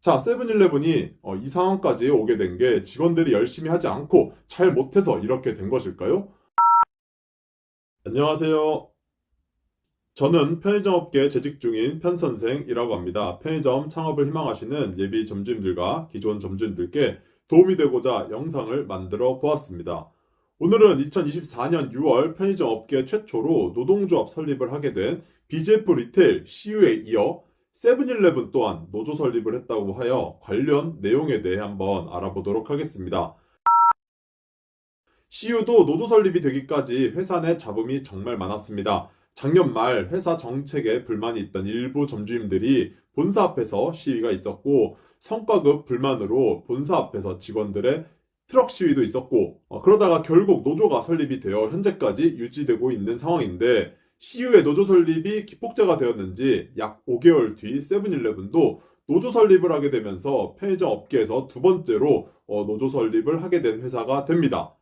자, 세븐일레븐이 이 상황까지 오게 된 게 직원들이 열심히 하지 않고 잘 못해서 이렇게 된 것일까요? 안녕하세요. 저는 편의점업계에 재직 중인 편선생이라고 합니다. 편의점 창업을 희망하시는 예비 점주님들과 기존 점주님들께 도움이 되고자 영상을 만들어 보았습니다. 오늘은 2024년 6월 편의점 업계 최초로 노동조합 설립을 하게 된 BJF 리테일 CU에 이어 세븐일레븐 또한 노조 설립을 했다고 하여 관련 내용에 대해 한번 알아보도록 하겠습니다. CU도 노조 설립이 되기까지 회사 내 잡음이 정말 많았습니다. 작년 말 회사 정책에 불만이 있던 일부 점주님들이 본사 앞에서 시위가 있었고, 성과급 불만으로 본사 앞에서 직원들의 트럭 시위도 있었고, 그러다가 결국 노조가 설립이 되어 현재까지 유지되고 있는 상황인데, CU의 노조 설립이 기폭제가 되었는지 약 5개월 뒤 세븐일레븐도 노조 설립을 하게 되면서 편의점 업계에서 두 번째로 노조 설립을 하게 된 회사가 됩니다.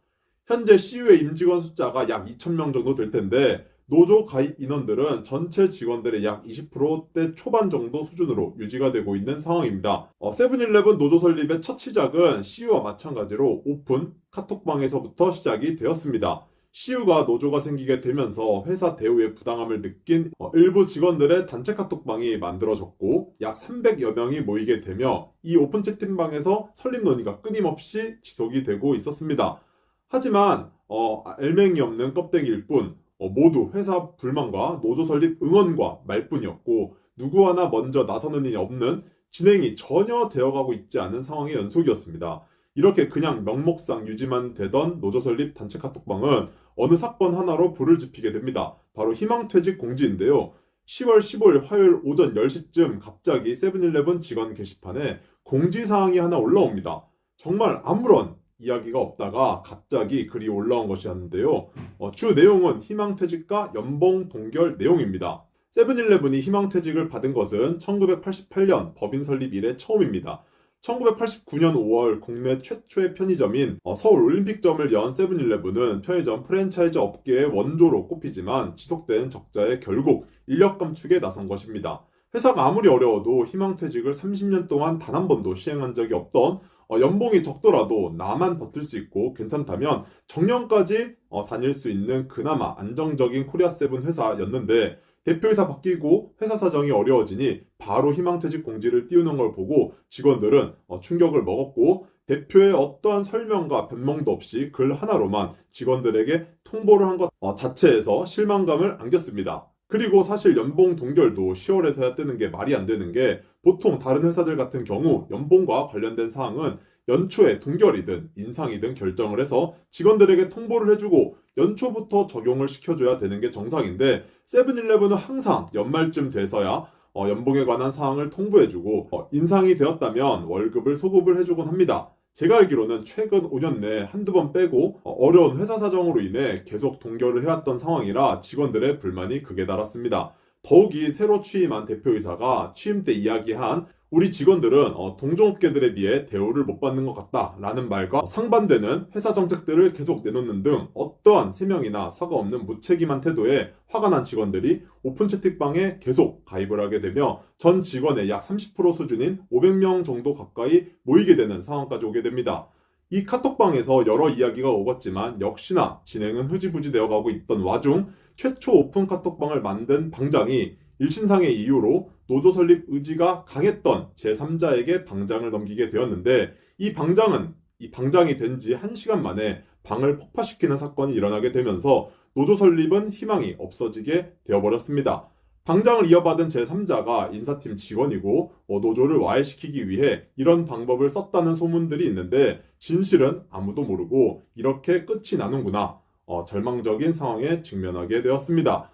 현재 CU의 임직원 숫자가 약 2,000명 정도 될 텐데, 노조 가입 인원들은 전체 직원들의 약 20%대 초반 정도 수준으로 유지가 되고 있는 상황입니다. 세븐일레븐 노조 설립의 첫 시작은 CU와 마찬가지로 오픈 카톡방에서부터 시작이 되었습니다. CU가 노조가 생기게 되면서 회사 대우의 부당함을 느낀 일부 직원들의 단체 카톡방이 만들어졌고, 약 300여 명이 모이게 되며 이 오픈 채팅방에서 설립 논의가 끊임없이 지속이 되고 있었습니다. 하지만 알맹이 없는 껍데기일 뿐, 모두 회사 불만과 노조 설립 응원과 말뿐이었고, 누구 하나 먼저 나서는 일이 없는, 진행이 전혀 되어가고 있지 않은 상황의 연속이었습니다. 이렇게 그냥 명목상 유지만 되던 노조 설립 단체 카톡방은 어느 사건 하나로 불을 지피게 됩니다. 바로 희망퇴직 공지인데요. 10월 15일 화요일 오전 10시쯤 갑자기 세븐일레븐 직원 게시판에 공지사항이 하나 올라옵니다. 정말 아무런 이야기가 없다가 갑자기 글이 올라온 것이었는데요. 주 내용은 희망퇴직과 연봉 동결 내용입니다. 세븐일레븐이 희망퇴직을 받은 것은 1988년 법인 설립 이래 처음입니다. 1989년 5월 국내 최초의 편의점인 서울 올림픽점을 연 세븐일레븐은 편의점 프랜차이즈 업계의 원조로 꼽히지만 지속된 적자에 결국 인력 감축에 나선 것입니다. 회사가 아무리 어려워도 희망퇴직을 30년 동안 단 한 번도 시행한 적이 없던, 연봉이 적더라도 나만 버틸 수 있고 괜찮다면 정년까지 다닐 수 있는 그나마 안정적인 코리아세븐 회사였는데, 대표이사 바뀌고 회사 사정이 어려워지니 바로 희망퇴직 공지를 띄우는 걸 보고 직원들은 충격을 먹었고, 대표의 어떠한 설명과 변명도 없이 글 하나로만 직원들에게 통보를 한 것 자체에서 실망감을 안겼습니다. 그리고 사실 연봉 동결도 10월에서야 뜨는 게 말이 안 되는 게, 보통 다른 회사들 같은 경우 연봉과 관련된 사항은 연초에 동결이든 인상이든 결정을 해서 직원들에게 통보를 해주고 연초부터 적용을 시켜줘야 되는 게 정상인데, 세븐일레븐은 항상 연말쯤 돼서야 연봉에 관한 사항을 통보해주고, 인상이 되었다면 월급을 소급을 해주곤 합니다. 제가 알기로는 최근 5년 내에 한두 번 빼고 어려운 회사 사정으로 인해 계속 동결을 해왔던 상황이라 직원들의 불만이 극에 달았습니다. 더욱이 새로 취임한 대표이사가 취임 때 이야기한 우리 직원들은 동종업계들에 비해 대우를 못 받는 것 같다라는 말과 상반되는 회사 정책들을 계속 내놓는 등 어떠한 세명이나 사과 없는 무책임한 태도에 화가 난 직원들이 오픈 채팅방에 계속 가입을 하게 되며 전 직원의 약 30% 수준인 500명 정도 가까이 모이게 되는 상황까지 오게 됩니다. 이 카톡방에서 여러 이야기가 오갔지만 역시나 진행은 흐지부지 되어가고 있던 와중, 최초 오픈 카톡방을 만든 방장이 일신상의 이유로 노조 설립 의지가 강했던 제3자에게 방장을 넘기게 되었는데, 이 방장이 된 지 1시간 만에 방을 폭파시키는 사건이 일어나게 되면서 노조 설립은 희망이 없어지게 되어버렸습니다. 방장을 이어받은 제3자가 인사팀 직원이고, 노조를 와해시키기 위해 이런 방법을 썼다는 소문들이 있는데, 진실은 아무도 모르고 이렇게 끝이 나는구나, 절망적인 상황에 직면하게 되었습니다.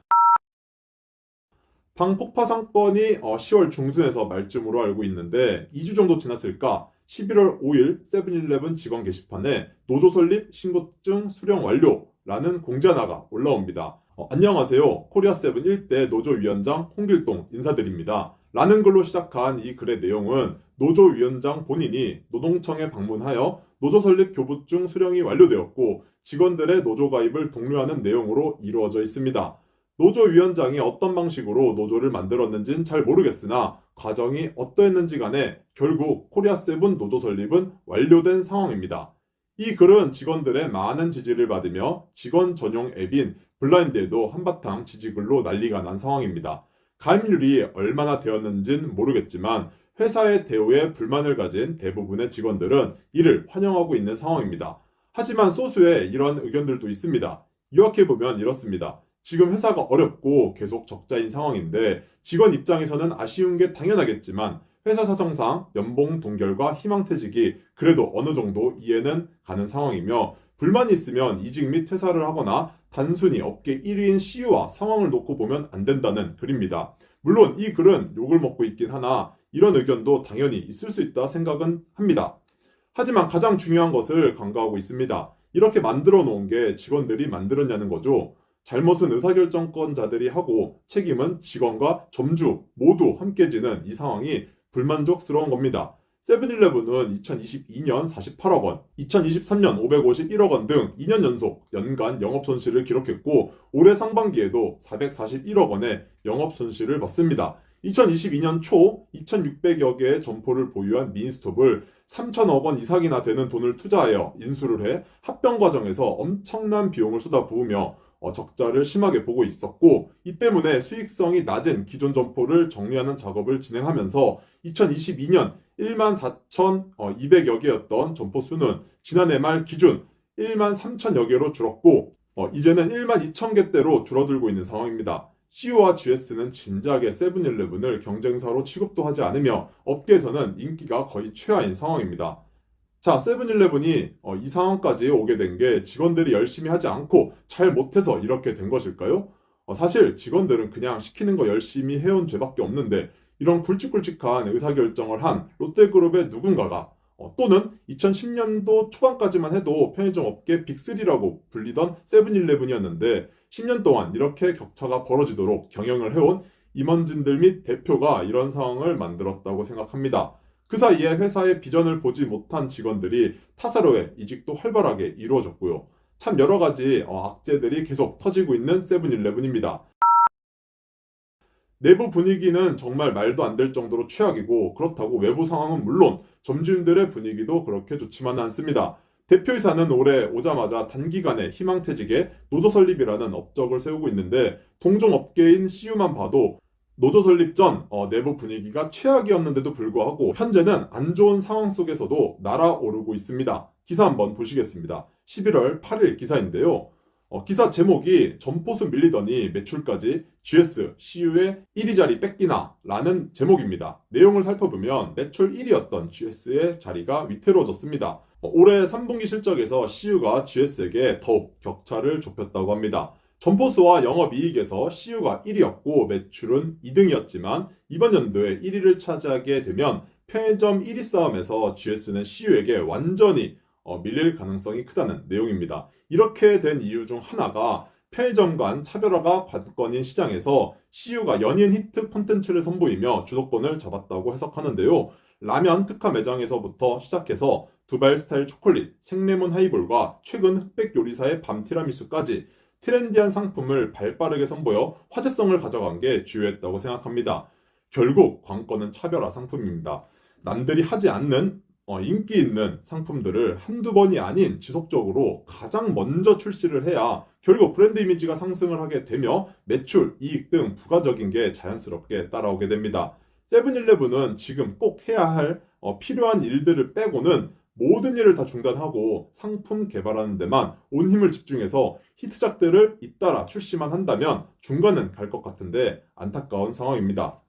방 폭파 사건이 10월 중순에서 말쯤으로 알고 있는데, 2주 정도 지났을까 11월 5일 세븐일레븐 직원 게시판에 노조 설립 신고증 수령 완료라는 공지 하나가 올라옵니다. 안녕하세요. 코리아세븐 1대 노조위원장 홍길동 인사드립니다. 라는 글로 시작한 이 글의 내용은 노조위원장 본인이 노동청에 방문하여 노조 설립 교부증 수령이 완료되었고 직원들의 노조 가입을 독려하는 내용으로 이루어져 있습니다. 노조위원장이 어떤 방식으로 노조를 만들었는지는 잘 모르겠으나 과정이 어떠했는지 간에 결국 코리아세븐 노조 설립은 완료된 상황입니다. 이 글은 직원들의 많은 지지를 받으며 직원 전용 앱인 블라인드에도 한바탕 지지글로 난리가 난 상황입니다. 가입률이 얼마나 되었는지는 모르겠지만 회사의 대우에 불만을 가진 대부분의 직원들은 이를 환영하고 있는 상황입니다. 하지만 소수의 이런 의견들도 있습니다. 요약해보면 이렇습니다. 지금 회사가 어렵고 계속 적자인 상황인데 직원 입장에서는 아쉬운 게 당연하겠지만 회사 사정상 연봉 동결과 희망퇴직이 그래도 어느 정도 이해는 가는 상황이며 불만이 있으면 이직 및 퇴사를 하거나 단순히 업계 1위인 CEO와 상황을 놓고 보면 안 된다는 글입니다. 물론 이 글은 욕을 먹고 있긴 하나 이런 의견도 당연히 있을 수 있다 생각은 합니다. 하지만 가장 중요한 것을 강조하고 있습니다. 이렇게 만들어 놓은 게 직원들이 만들었냐는 거죠. 잘못은 의사결정권자들이 하고 책임은 직원과 점주 모두 함께 지는 이 상황이 불만족스러운 겁니다. 세븐일레븐은 2022년 48억 원, 2023년 551억 원 등 2년 연속 연간 영업손실을 기록했고 올해 상반기에도 441억 원의 영업손실을 봤습니다. 2022년 초 2,600여 개의 점포를 보유한 미니스톱을 3천억 원 이상이나 되는 돈을 투자하여 인수를 해 합병 과정에서 엄청난 비용을 쏟아부으며 적자를 심하게 보고 있었고 이 때문에 수익성이 낮은 기존 점포를 정리하는 작업을 진행하면서 2022년 1만 4,200여 개였던 점포 수는 지난해 말 기준 1만 3천여 개로 줄었고 이제는 1만 2천 개대로 줄어들고 있는 상황입니다. CU와 GS는 진작에 세븐일레븐을 경쟁사로 취급도 하지 않으며 업계에서는 인기가 거의 최하인 상황입니다. 자, 세븐일레븐이 이 상황까지 오게 된 게 직원들이 열심히 하지 않고 잘 못해서 이렇게 된 것일까요? 사실 직원들은 그냥 시키는 거 열심히 해온 죄밖에 없는데 이런 굵직굵직한 의사결정을 한 롯데그룹의 누군가가 또는 2010년도 초반까지만 해도 편의점 업계 빅3라고 불리던 세븐일레븐이었는데 10년 동안 이렇게 격차가 벌어지도록 경영을 해온 임원진들 및 대표가 이런 상황을 만들었다고 생각합니다. 그 사이에 회사의 비전을 보지 못한 직원들이 타사로의 이직도 활발하게 이루어졌고요. 참 여러 가지 악재들이 계속 터지고 있는 세븐일레븐입니다. 내부 분위기는 정말 말도 안 될 정도로 최악이고 그렇다고 외부 상황은 물론 점주님들의 분위기도 그렇게 좋지만은 않습니다. 대표이사는 올해 오자마자 단기간에 희망퇴직에 노조 설립이라는 업적을 세우고 있는데 동종업계인 CU만 봐도 노조 설립 전 내부 분위기가 최악이었는데도 불구하고 현재는 안 좋은 상황 속에서도 날아오르고 있습니다. 기사 한번 보시겠습니다. 11월 8일 기사인데요. 기사 제목이 점포수 밀리더니 매출까지 GS, CU의 1위 자리 뺏기나 라는 제목입니다. 내용을 살펴보면 매출 1위였던 GS의 자리가 위태로워졌습니다. 올해 3분기 실적에서 CU가 GS에게 더욱 격차를 좁혔다고 합니다. 점포수와 영업이익에서 CU가 1위였고 매출은 2등이었지만 이번 연도에 1위를 차지하게 되면 편의점 1위 싸움에서 GS는 CU에게 완전히 밀릴 가능성이 크다는 내용입니다. 이렇게 된 이유 중 하나가 편의점 간 차별화가 관건인 시장에서 CU가 연인 히트 콘텐츠를 선보이며 주도권을 잡았다고 해석하는데요. 라면 특화 매장에서부터 시작해서 두발 스타일 초콜릿, 생레몬 하이볼과 최근 흑백 요리사의 밤 티라미수까지 트렌디한 상품을 발빠르게 선보여 화제성을 가져간 게 주요했다고 생각합니다. 결국 관건은 차별화 상품입니다. 남들이 하지 않는 인기 있는 상품들을 한두 번이 아닌 지속적으로 가장 먼저 출시를 해야 결국 브랜드 이미지가 상승을 하게 되며 매출, 이익 등 부가적인 게 자연스럽게 따라오게 됩니다. 세븐일레븐은 지금 꼭 해야 할 필요한 일들을 빼고는 모든 일을 다 중단하고 상품 개발하는 데만 온 힘을 집중해서 히트작들을 잇따라 출시만 한다면 중간은 갈 것 같은데 안타까운 상황입니다.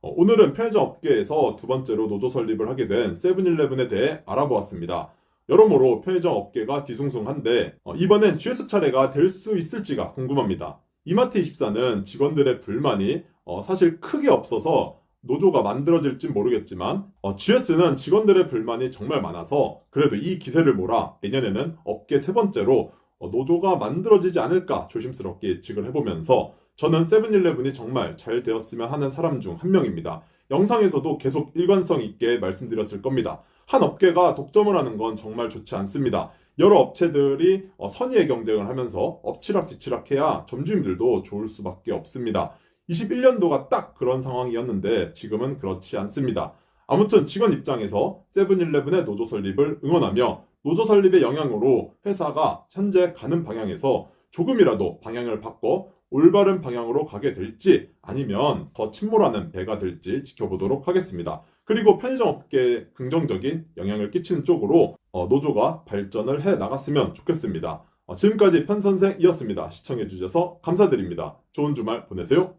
오늘은 편의점 업계에서 두 번째로 노조 설립을 하게 된 세븐일레븐에 대해 알아보았습니다. 여러모로 편의점 업계가 뒤숭숭한데 이번엔 GS 차례가 될 수 있을지가 궁금합니다. 이마트24는 직원들의 불만이 사실 크게 없어서 노조가 만들어질진 모르겠지만 GS는 직원들의 불만이 정말 많아서 그래도 이 기세를 몰아 내년에는 업계 세 번째로 노조가 만들어지지 않을까 조심스럽게 예측을 해보면서 저는 세븐일레븐이 정말 잘 되었으면 하는 사람 중 한 명입니다. 영상에서도 계속 일관성 있게 말씀드렸을 겁니다. 한 업계가 독점을 하는 건 정말 좋지 않습니다. 여러 업체들이 선의의 경쟁을 하면서 엎치락뒤치락해야 점주님들도 좋을 수밖에 없습니다. 21년도가 딱 그런 상황이었는데 지금은 그렇지 않습니다. 아무튼 직원 입장에서 세븐일레븐의 노조 설립을 응원하며 노조 설립의 영향으로 회사가 현재 가는 방향에서 조금이라도 방향을 바꿔 올바른 방향으로 가게 될지 아니면 더 침몰하는 배가 될지 지켜보도록 하겠습니다. 그리고 편의점 업계에 긍정적인 영향을 끼치는 쪽으로 노조가 발전을 해 나갔으면 좋겠습니다. 지금까지 편선생이었습니다. 시청해주셔서 감사드립니다. 좋은 주말 보내세요.